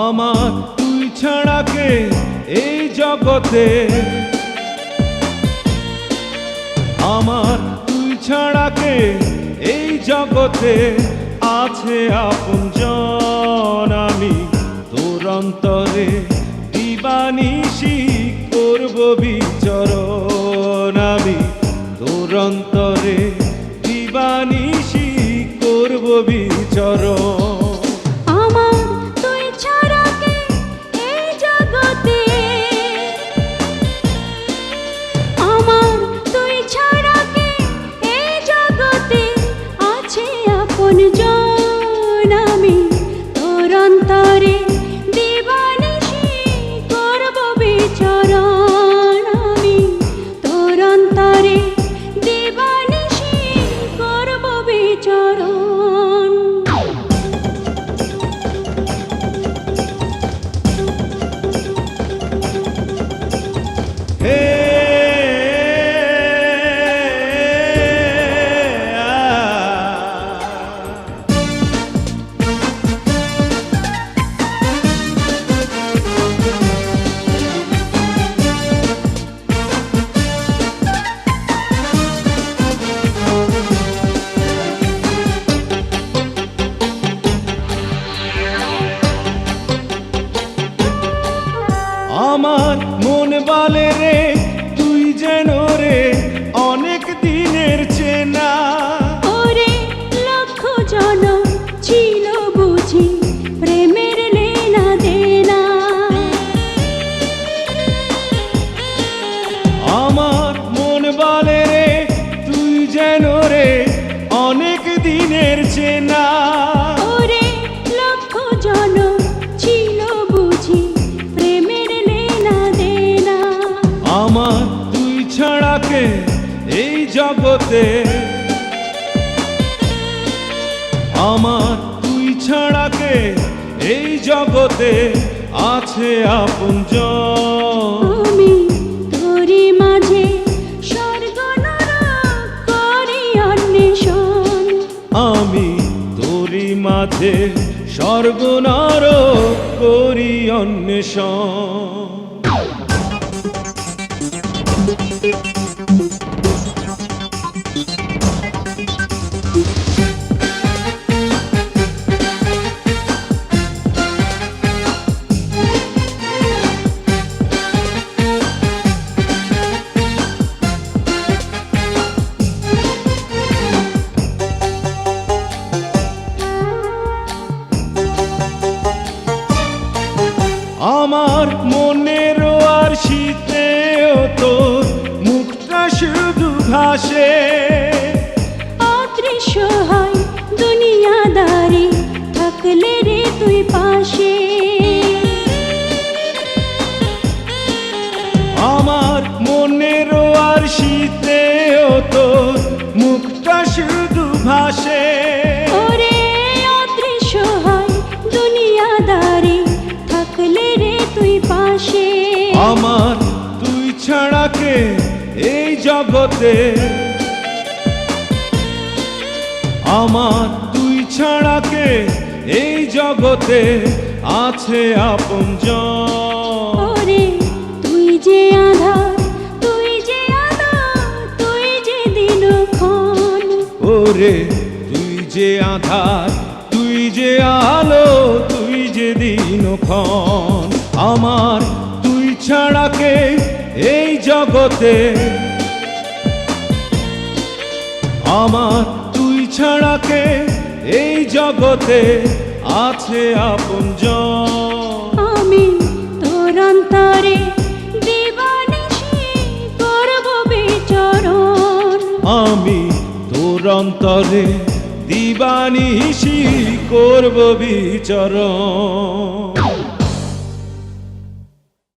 আমার তুই ছাড়া কে এই জগতে, আমার তুই ছাড়া কে এই জগতে আছে আপনজন। আমি তোর অন্তরে দিবানিশি করব বিচরণ, আমি তোর অন্তরে দিবানিশি করব বিচরণ। আমার মন বলে রে তুই যেন রে অনেক দিনের চেনা, ওরে লক্ষ জনম ছিল বুঝি প্রেমের লেনা দেনা। আমার মন বলে রে তুই যেন রে অনেক দিনের চেনা, ওরে লক্ষ জনম ছিল বুঝি প্রেমের লেনা দেনা। আমার তুই ছাড়া কে এই জগতে, আমার তুই ছাড়া কে এই জগতে আছে আপনজন। আমি তোরি মাঝে স্বর্গ নরক করি অন্বেষণ, আমি তোরি মাঝে স্বর্গ নরক করি অন্বেষণ। আমার মনের আর শীতেও তোর মুখটা শুধু ভাসে, অদৃশ্য হয় দুনিয়াদারি থাকলে রে তুই পাশে। আমার মনের আর শীতেও তোর মুখটা শুধু ভাসে, ওরে অদৃশ্য হয় দুনিয়াদারি থাকলে রে তুই পাশে। আমার তুই ছাড়া কে এই জগতে, আমার তুই ছাড়া কে এই জগতে আছে আপনজন। ওরে তুই যে আধার, তুই যে আলো, তুই যে দিনক্ষণ। ওরে তুই যে আধার, তুই যে আলো, তুই যে দিনক্ষণ। আমার তুই ছাড়া কে এই জগতে, আমার তুই ছাড়া কে এই জগতে আছে আপনজন। আমি তোর অন্তরে দিবানিশি করব বিচরণ, আমি তোর অন্তরে দিবানিশি করব বিচরণ।